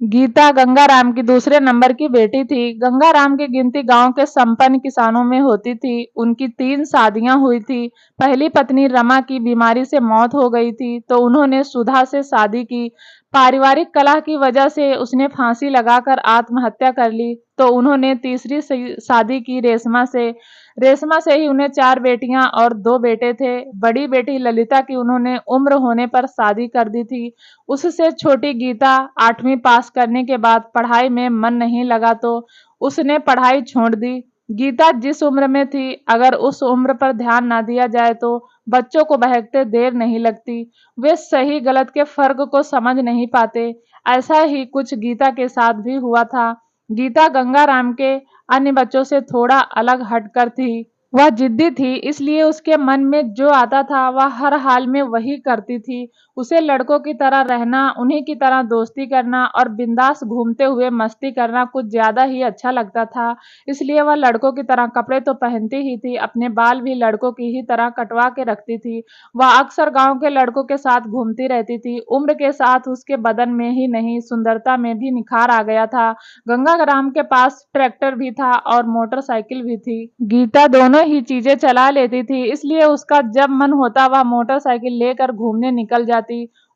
गीता गंगाराम की दूसरे नंबर की बेटी थी। गंगाराम की गिनती गांव के संपन्न किसानों में होती थी। उनकी 3 शादियां हुई थी। पहली पत्नी रमा की बीमारी से मौत हो गई थी, तो उन्होंने सुधा से शादी की। पारिवारिक कलह की वजह से उसने फांसी लगाकर आत्महत्या कर ली। तो उन्होंने तीसरी शादी की रेशमा से। रेशमा से ही उन्हें 4 बेटियां और 2 बेटे थे। बड़ी बेटी ललिता की उन्होंने उम्र होने पर शादी कर दी थी। उससे छोटी गीता 8वीं पास करने के बाद पढ़ाई में मन नहीं लगा, तो उसने पढ़ाई छोड़ दी। गीता जिस उम्र में थी, अगर उस उम्र पर ध्यान ना दिया जाए तो बच्चों को बहकते देर नहीं लगती। वे सही गलत के फर्क को समझ नहीं पाते। ऐसा ही कुछ गीता के साथ भी हुआ था। गीता गंगाराम के अन्य बच्चों से थोड़ा अलग हटकर थी। वह जिद्दी थी, इसलिए उसके मन में जो आता था वह हर हाल में वही करती थी। उसे लड़कों की तरह रहना, उन्हीं की तरह दोस्ती करना और बिंदास घूमते हुए मस्ती करना कुछ ज्यादा ही अच्छा लगता था। इसलिए वह लड़कों की तरह कपड़े तो पहनती ही थी, अपने बाल भी लड़कों की ही तरह कटवा के रखती थी। वह अक्सर गांव के लड़कों के साथ घूमती रहती थी। उम्र के साथ उसके बदन में ही नहीं, सुंदरता में भी निखार आ गया था। गंगाराम के पास ट्रैक्टर भी था और मोटरसाइकिल भी थी। गीता दोनों ही चीजें चला लेती थी, इसलिए उसका जब मन होता वह मोटरसाइकिल लेकर घूमने निकल जाती।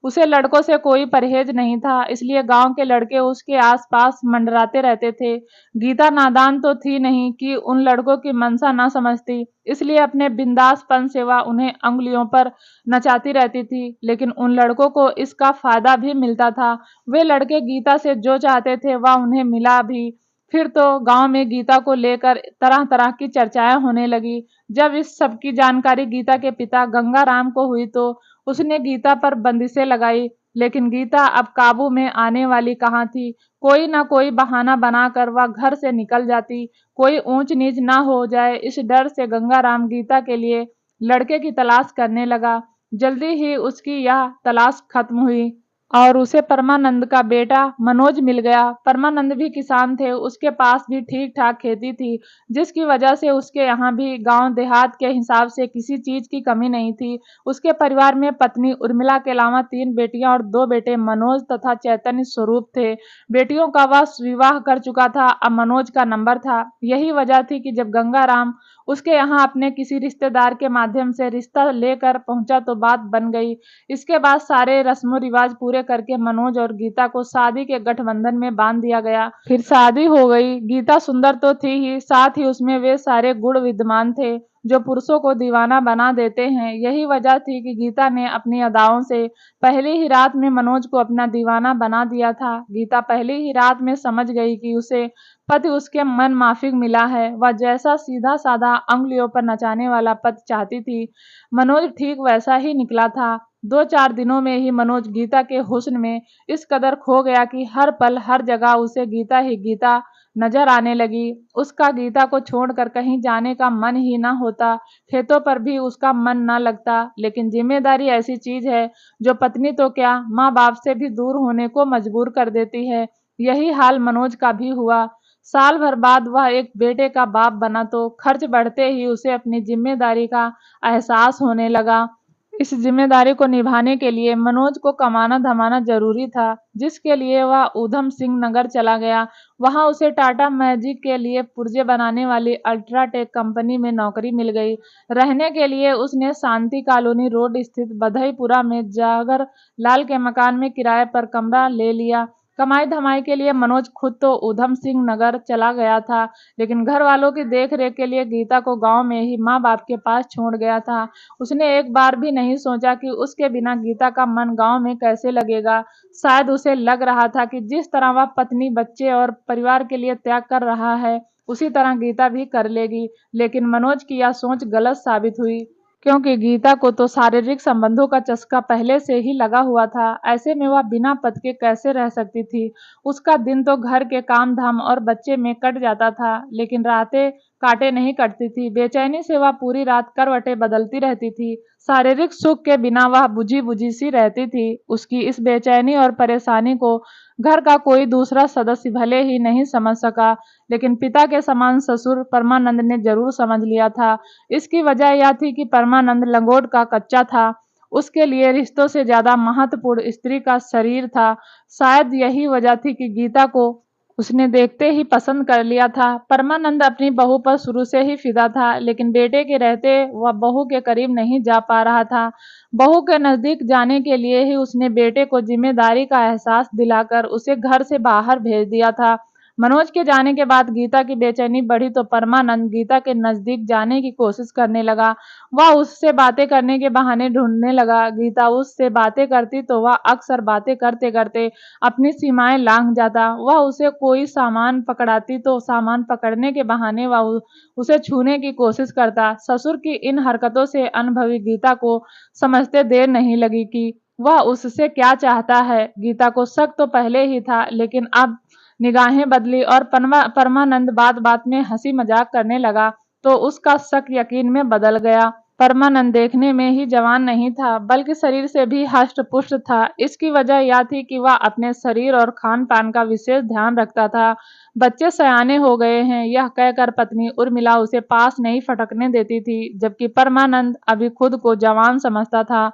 उसे लड़कों से कोई परहेज नहीं था, इसलिए गांव के लड़के उसके आसपास मंडराते रहते थे। गीता नादान तो थी नहीं कि उन लड़कों की मंशा ना समझती, इसलिए अपने बिंदासपन से वह उन्हें अंगुलियों पर नचाती रहती थी। लेकिन उन लड़कों को इसका फायदा भी मिलता था। वे लड़के गीता से जो चाहते थे वह उन्हें मिला भी। फिर तो गांव में गीता को लेकर तरह तरह की चर्चाएं होने लगी। जब इस सब की जानकारी गीता के पिता गंगाराम को हुई, तो उसने गीता पर बंदिशें लगाई। लेकिन गीता अब काबू में आने वाली कहाँ थी। कोई ना कोई बहाना बनाकर वह घर से निकल जाती। कोई ऊंच नीच ना हो जाए, इस डर से गंगाराम गीता के लिए लड़के की तलाश करने लगा। जल्दी ही उसकी यह तलाश खत्म हुई और उसे परमानंद का बेटा मनोज मिल गया। परमानंद भी किसान थे, उसके पास भी ठीक ठाक खेती थी, जिसकी वजह से उसके यहाँ भी गांव देहात के हिसाब से किसी चीज की कमी नहीं थी। उसके परिवार में पत्नी उर्मिला के अलावा 3 बेटियां और 2 बेटे मनोज तथा चैतन्य स्वरूप थे। बेटियों का वह विवाह कर चुका था, अब मनोज का नंबर था। यही वजह थी कि जब गंगाराम उसके यहाँ अपने किसी रिश्तेदार के माध्यम से रिश्ता लेकर पहुंचा तो बात बन गई। इसके बाद सारे रस्मों रिवाज पूरे करके मनोज और गीता को शादी के गठबंधन में बांध दिया गया। फिर शादी हो गई। गीता सुंदर तो थी ही, साथ ही उसमें वे सारे गुण विद्यमान थे जो पुरुषों को दीवाना बना देते हैं। यही वजह थी कि गीता ने अपनी अदाओं से पहली ही रात में मनोज को अपना दीवाना बना दिया था। गीता पहली ही रात में समझ गई कि उसे पति उसके मन माफिक मिला है। वह जैसा सीधा साधा अंगुलियों पर नचाने वाला पति चाहती थी, मनोज ठीक वैसा ही निकला था। 2-4 दिनों में ही मनोज गीता के हुस्न में इस कदर खो गया कि हर पल हर जगह उसे गीता ही गीता नजर आने लगी। उसका गीता को छोड़कर कहीं जाने का मन ही ना होता, खेतों पर भी उसका मन ना लगता। लेकिन जिम्मेदारी ऐसी चीज है जो पत्नी तो क्या, माँ बाप से भी दूर होने को मजबूर कर देती है। यही हाल मनोज का भी हुआ। साल भर बाद वह एक बेटे का बाप बना, तो खर्च बढ़ते ही उसे अपनी जिम्मेदारी का एहसास होने लगा। इस जिम्मेदारी को निभाने के लिए मनोज को कमाना धमाना जरूरी था, जिसके लिए वह ऊधम सिंह नगर चला गया। वहां उसे टाटा मैजिक के लिए पुर्जे बनाने वाली अल्ट्राटेक कंपनी में नौकरी मिल गई। रहने के लिए उसने शांति कॉलोनी रोड स्थित बधईपुरा में जागर लाल के मकान में किराए पर कमरा ले लिया। कमाई धमाई के लिए मनोज खुद तो ऊधम सिंह नगर चला गया था, लेकिन घर वालों की देख रेख के लिए गीता को गांव में ही माँ बाप के पास छोड़ गया था। उसने एक बार भी नहीं सोचा कि उसके बिना गीता का मन गांव में कैसे लगेगा। शायद उसे लग रहा था कि जिस तरह वह पत्नी, बच्चे और परिवार के लिए त्याग कर रहा है, उसी तरह गीता भी कर लेगी। लेकिन मनोज की यह सोच गलत साबित हुई, क्योंकि गीता को तो शारीरिक संबंधों का चस्का पहले से ही लगा हुआ था। ऐसे में वह बिना पति के कैसे रह सकती थी। उसका दिन तो घर के काम धाम और बच्चे में कट जाता था, लेकिन रातें काटे नहीं कटती थी। बेचैनी से वह पूरी रात करवटें बदलती रहती थी। शारीरिक सुख के बिना वह बुझी बुझी सी रहती थी। उसकी इस बेचैनी और परेशानी को घर का कोई दूसरा सदस्य भले ही नहीं समझ सका, लेकिन पिता के समान ससुर परमानंद ने जरूर समझ लिया था। इसकी वजह यह थी कि परमानंद लंगोट का कच्चा था। उसके लिए रिश्तों से ज्यादा महत्वपूर्ण स्त्री का शरीर था। शायद यही वजह थी कि गीता को उसने देखते ही पसंद कर लिया था। परमानंद अपनी बहू पर शुरू से ही फिदा था, लेकिन बेटे के रहते वह बहू के करीब नहीं जा पा रहा था। बहू के नजदीक जाने के लिए ही उसने बेटे को जिम्मेदारी का एहसास दिलाकर उसे घर से बाहर भेज दिया था। मनोज के जाने के बाद गीता की बेचैनी बढ़ी तो परमानंद गीता के नजदीक जाने की कोशिश करने लगा। वह उससे बातें करने के बहाने ढूंढने लगा। गीता उससे बातें करती तो वह अक्सर बातें करते करते अपनी सीमाएं लांघ जाता। वह उसे कोई सामान पकड़ाती तो सामान पकड़ने के बहाने वह उसे छूने की कोशिश करता। ससुर की इन हरकतों से अनुभवी गीता को समझते देर नहीं लगी कि वह उससे क्या चाहता है। गीता को शक तो पहले ही था, लेकिन अब निगाहें बदली और परमानंद बात बात में हंसी मजाक करने लगा तो उसका शक यकीन में बदल गया। परमानंद देखने में ही जवान नहीं था, बल्कि शरीर से भी हष्ट पुष्ट था। इसकी वजह यह थी कि वह अपने शरीर और खान पान का विशेष ध्यान रखता था। बच्चे सयाने हो गए हैं, यह कहकर पत्नी उर्मिला उसे पास नहीं फटकने देती थी, जबकि परमानंद अभी खुद को जवान समझता था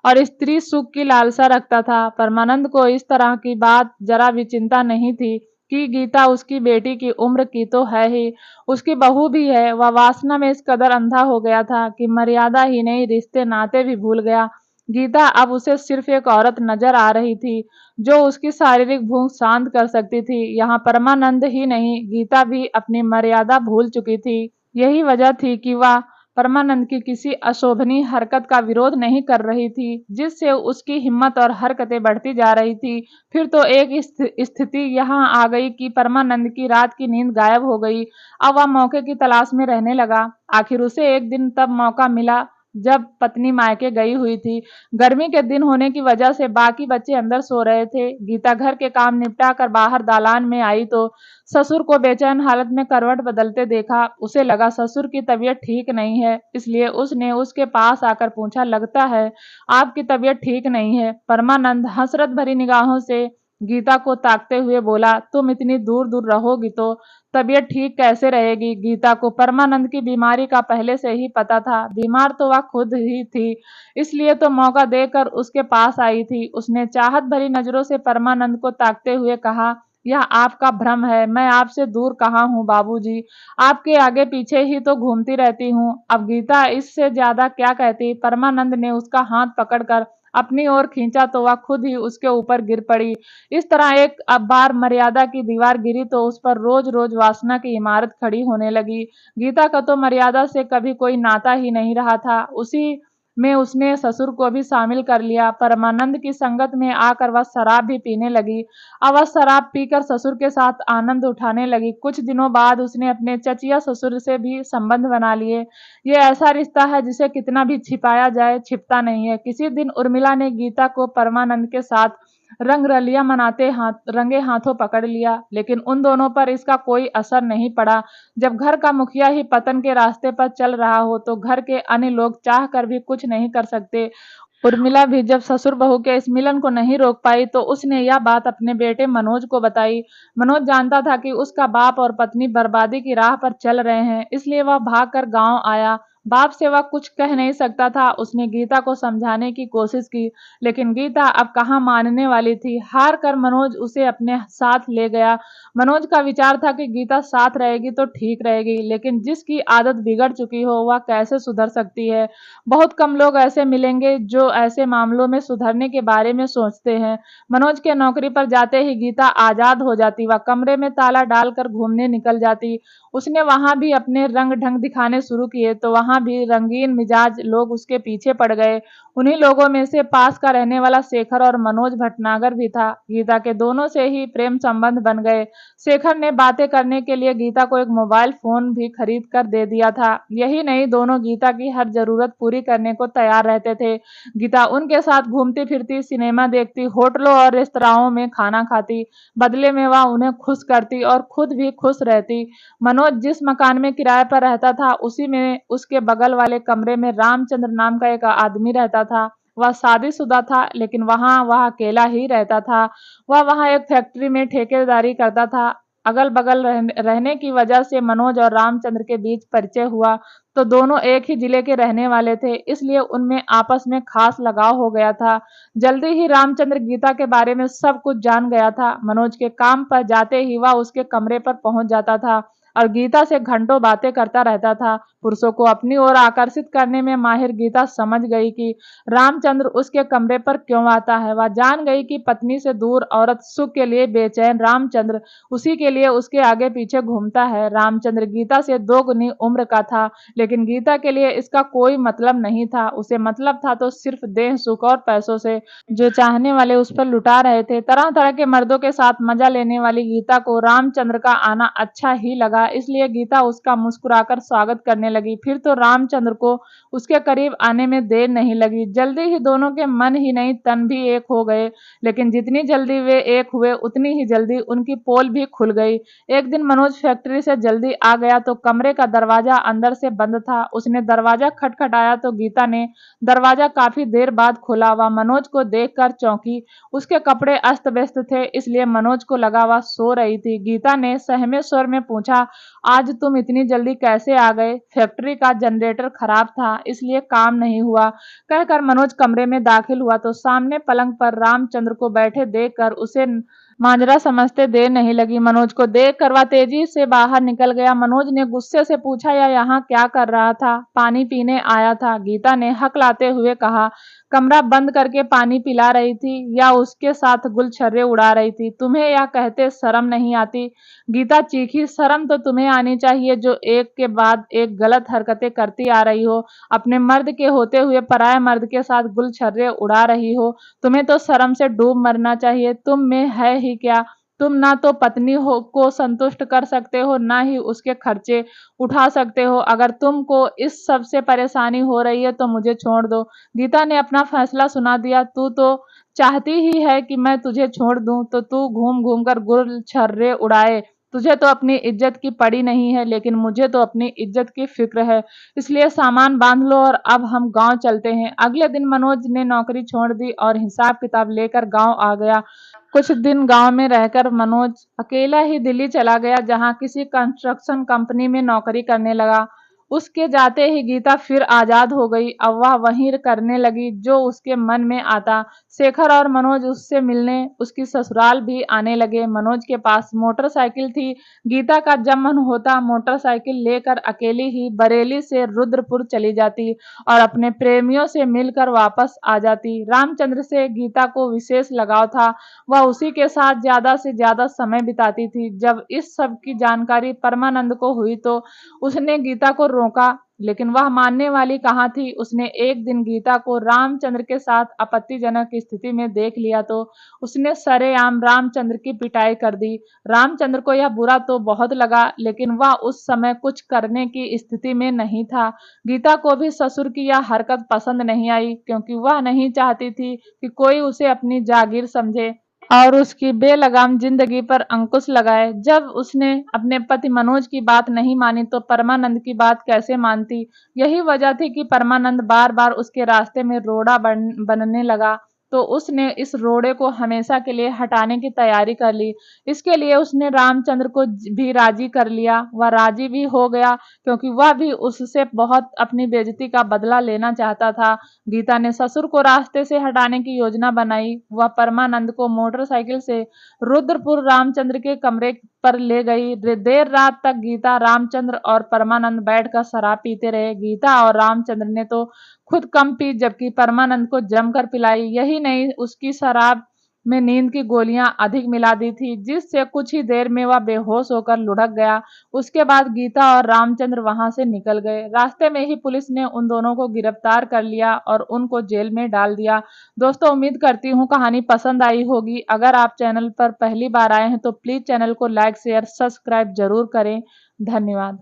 और स्त्री सुख की लालसा रखता था। परमानंद को इस तरह की बात जरा भी चिंता नहीं थी कि गीता उसकी बेटी की उम्र की तो है ही, उसकी बहू भी है। वह वासना में इस कदर अंधा हो गया था कि मर्यादा ही नहीं, रिश्ते नाते भी भूल गया। गीता अब उसे सिर्फ एक औरत नजर आ रही थी जो उसकी शारीरिक भूख शांत कर सकती थी। यहाँ परमानंद ही नहीं, गीता भी अपनी मर्यादा भूल चुकी थी। यही वजह थी कि वह परमानंद की किसी अशोभनीय हरकत का विरोध नहीं कर रही थी, जिससे उसकी हिम्मत और हरकतें बढ़ती जा रही थी। फिर तो एक स्थिति यहाँ आ गई कि परमानंद की रात की नींद गायब हो गई। अब वह मौके की तलाश में रहने लगा। आखिर उसे एक दिन तब मौका मिला जब पत्नी मायके गई हुई थी। गर्मी के दिन होने की वजह से बाकी बच्चे अंदर सो रहे थे। गीता घर के काम निपटा कर बाहर दालान में आई तो ससुर को बेचैन हालत में करवट बदलते देखा। उसे लगा ससुर की तबीयत ठीक नहीं है, इसलिए उसने उसके पास आकर पूछा, लगता है आपकी तबीयत ठीक नहीं है। परमानंद हसरत भरी निगाहों से गीता को ताकते हुए बोला, तुम इतनी दूर दूर रहोगी तो तबीयत ठीक कैसे रहेगी। गीता को परमानंद की बीमारी का पहले से ही पता था। बीमार तो वह खुद ही थी, इसलिए तो मौका देकर उसके पास आई थी। उसने चाहत भरी नजरों से परमानंद को ताकते हुए कहा, यह आपका भ्रम है, मैं आपसे दूर कहाँ हूँ बाबूजी, आपके आगे पीछे ही तो घूमती रहती हूँ। अब गीता इससे ज्यादा क्या कहती। परमानंद ने उसका हाथ पकड़कर अपनी ओर खींचा तो वह खुद ही उसके ऊपर गिर पड़ी। इस तरह एक अब बार मर्यादा की दीवार गिरी तो उस पर रोज रोज वासना की इमारत खड़ी होने लगी। गीता का तो मर्यादा से कभी कोई नाता ही नहीं रहा था, उसी में उसने ससुर को भी शामिल कर लिया। परमानंद की संगत में आकर वह शराब भी पीने लगी। अब वह शराब पीकर ससुर के साथ आनंद उठाने लगी। कुछ दिनों बाद उसने अपने चचिया ससुर से भी संबंध बना लिए। ये ऐसा रिश्ता है जिसे कितना भी छिपाया जाए छिपता नहीं है। किसी दिन उर्मिला ने गीता को परमानंद के साथ रंग रलिया मनाते रंगे हाथों पकड़ लिया, लेकिन उन दोनों पर इसका कोई असर नहीं पड़ा। जब घर का मुखिया ही पतन के रास्ते पर चल रहा हो तो घर के अन्य लोग चाह कर भी कुछ नहीं कर सकते। उर्मिला भी जब ससुर बहू के इस मिलन को नहीं रोक पाई तो उसने यह बात अपने बेटे मनोज को बताई। मनोज जानता था कि उसका बाप और पत्नी बर्बादी की राह पर चल रहे हैं, इसलिए वह भागकर गांव आया। बाप से वह कुछ कह नहीं सकता था। उसने गीता को समझाने की कोशिश की, लेकिन गीता अब कहाँ मानने वाली थी। हार कर मनोज उसे अपने साथ ले गया। मनोज का विचार था कि गीता साथ रहेगी तो ठीक रहेगी, लेकिन जिसकी आदत बिगड़ चुकी हो वह कैसे सुधर सकती है। बहुत कम लोग ऐसे मिलेंगे जो ऐसे मामलों में सुधरने के बारे में सोचते हैं। मनोज के नौकरी पर जाते ही गीता आजाद हो जाती। वह कमरे में ताला डालकर घूमने निकल जाती। उसने वहां भी अपने रंग ढंग दिखाने शुरू किए तो वहां भी रंगीन मिजाज लोग उसके पीछे पड़ गए। उन्हीं लोगों में से पास का रहने वाला शेखर और मनोज भटनागर भी था। गीता के दोनों से ही प्रेम संबंध बन गए। शेखर ने बातें करने के लिए गीता को एक मोबाइल फोन भी खरीद कर दे दिया था। यही नहीं, दोनों गीता की हर जरूरत पूरी करने को तैयार रहते थे। गीता उनके साथ घूमती फिरती, सिनेमा देखती, होटलों और रेस्तराओं में खाना खाती। बदले में वह उन्हें खुश करती और खुद भी खुश रहती। मनोज जिस मकान में किराए पर रहता था उसी में उसके बगल वाले कमरे में रामचंद्र नाम का एक आदमी रहता था। वह शादीशुदा था, लेकिन वह अकेला ही रहता था। वह वहां एक फैक्ट्री में ठेकेदारी करता था। अगल बगल रहने की वजह से मनोज और रामचंद्र के बीच परिचय हुआ। तो दोनों एक ही जिले के रहने वाले थे, इसलिए उनमें आपस में खास लगाव हो गया था। जल्दी ही रामचंद्र गीता के बारे में सब कुछ जान गया था। मनोज के काम पर जाते ही वह उसके कमरे पर पहुंच जाता था और गीता से घंटों बातें करता रहता था। पुरुषों को अपनी ओर आकर्षित करने में माहिर गीता समझ गई कि रामचंद्र उसके कमरे पर क्यों आता है। वह जान गई कि पत्नी से दूर औरत सुख के लिए बेचैन रामचंद्र उसी के लिए उसके आगे पीछे घूमता है। रामचंद्र गीता से 2 गुनी उम्र का था, लेकिन गीता के लिए इसका कोई मतलब नहीं था। उसे मतलब था तो सिर्फ देह सुख और पैसों से, जो चाहने वाले उस पर लुटा रहे थे। तरह तरह के मर्दों के साथ मजा लेने वाली गीता को रामचंद्र का आना अच्छा ही लगा, इसलिए गीता उसका मुस्कुराकर स्वागत करने लगी। फिर तो रामचंद्र को उसके करीब आने में देर नहीं लगी। जल्दी ही दोनों के मन ही नहीं तन भी एक हो गए, लेकिन जितनी जल्दी वे एक हुए उतनी ही जल्दी उनकी पोल भी खुल गई। एक दिन मनोज फैक्ट्री से जल्दी आ गया तो कमरे का दरवाजा अंदर से बंद था। उसने दरवाजा खटखटाया तो गीता ने दरवाजा काफी देर बाद खोला। वह मनोज को देखकर चौंकी। उसके कपड़े अस्त व्यस्त थे, इसलिए मनोज को लगा वह सो रही थी। गीता ने सहमे स्वर में पूछा, आज तुम इतनी जल्दी कैसे आ गए? फैक्ट्री का जनरेटर खराब था, इसलिए काम नहीं हुआ, कहकर मनोज कमरे में दाखिल हुआ तो सामने पलंग पर रामचंद्र को बैठे देखकर उसे माजरा समझते देर नहीं लगी। मनोज को देखकर वह तेजी से बाहर निकल गया। मनोज ने गुस्से से पूछा, यह यहाँ क्या कर रहा था? पानी पीने आया था, गीता ने हकलाते हुए कहा। कमरा बंद करके पानी पिला रही थी या उसके साथ गुलछर्रे उड़ा रही थी? तुम्हें यह कहते शर्म नहीं आती? गीता चीखी। शर्म तो तुम्हें आनी चाहिए जो एक के बाद एक गलत हरकतें करती आ रही हो। अपने मर्द के होते हुए पराये मर्द के साथ गुलछर्रे उड़ा रही हो। तुम्हें तो शर्म से डूब मरना चाहिए। तुम में है ही क्या? तुम ना तो पत्नी हो को संतुष्ट कर सकते हो, ना ही उसके खर्चे उठा सकते हो। अगर तुमको इस सब से परेशानी हो रही है तो मुझे छोड़ दो। गीता ने अपना फैसला सुना दिया। तू तो चाहती ही है कि मैं तुझे छोड़ दूं, तो तू घूम घूम कर गुलछर्रे उड़ाए। तुझे तो अपनी इज्जत की पड़ी नहीं है, लेकिन मुझे तो अपनी इज्जत की फिक्र है। इसलिए सामान बांध लो और अब हम गांव चलते हैं। अगले दिन मनोज ने नौकरी छोड़ दी और हिसाब किताब लेकर गांव आ गया। कुछ दिन गांव में रहकर मनोज अकेला ही दिल्ली चला गया, जहां किसी कंस्ट्रक्शन कंपनी में नौकरी करने लगा। उसके जाते ही गीता फिर आजाद हो गई। अब वह वहीं करने लगी जो उसके मन में आता। शेखर और मनोज उससे मिलने उसकी ससुराल भी आने लगे। मनोज के पास मोटरसाइकिल थी। गीता का जब मन होता मोटरसाइकिल लेकर अकेली ही बरेली से रुद्रपुर चली जाती और अपने प्रेमियों से मिलकर वापस आ जाती। रामचंद्र से गीता को विशेष लगाव था। वह उसी के साथ ज्यादा से ज्यादा समय बिताती थी। जब इस सब की जानकारी परमानंद को हुई तो उसने गीता को रोका, लेकिन वह मानने वाली कहाँ थी। उसने एक दिन गीता को रामचंद्र के साथ आपत्तिजनक स्थिति में देख लिया तो उसने सरेआम रामचंद्र की पिटाई कर दी। रामचंद्र को यह बुरा तो बहुत लगा, लेकिन वह उस समय कुछ करने की स्थिति में नहीं था। गीता को भी ससुर की यह हरकत पसंद नहीं आई, क्योंकि वह नहीं चाहती थी कि कोई उसे अपनी जागीर समझे और उसकी बेलगाम जिंदगी पर अंकुश लगाए। जब उसने अपने पति मनोज की बात नहीं मानी तो परमानंद की बात कैसे मानती? यही वजह थी कि परमानंद बार बार उसके रास्ते में रोड़ा बनने लगा। तो उसने इस रोड़े को हमेशा के लिए हटाने की तैयारी कर ली। इसके लिए उसने रामचंद्र को भी राजी कर लिया। वह राजी भी हो गया, क्योंकि वह भी उससे बहुत अपनी बेइज्जती का बदला लेना चाहता था। गीता ने ससुर को रास्ते से हटाने की योजना बनाई। वह परमानंद को मोटरसाइकिल से रुद्रपुर रामचंद्र के कमरे पर ले गई। देर रात तक गीता, रामचंद्र और परमानंद बैठकर शराब पीते रहे। गीता और रामचंद्र ने तो खुद कम पी, जबकि परमानंद को जमकर पिलाई। यही नहीं, उसकी शराब में नींद की गोलियां अधिक मिला दी थी, जिससे कुछ ही देर में वह बेहोश होकर लुढ़क गया। उसके बाद गीता और रामचंद्र वहां से निकल गए। रास्ते में ही पुलिस ने उन दोनों को गिरफ्तार कर लिया और उनको जेल में डाल दिया। दोस्तों, उम्मीद करती हूँ कहानी पसंद आई होगी। अगर आप चैनल पर पहली बार आए हैं तो प्लीज चैनल को लाइक शेयर सब्सक्राइब जरूर करें। धन्यवाद।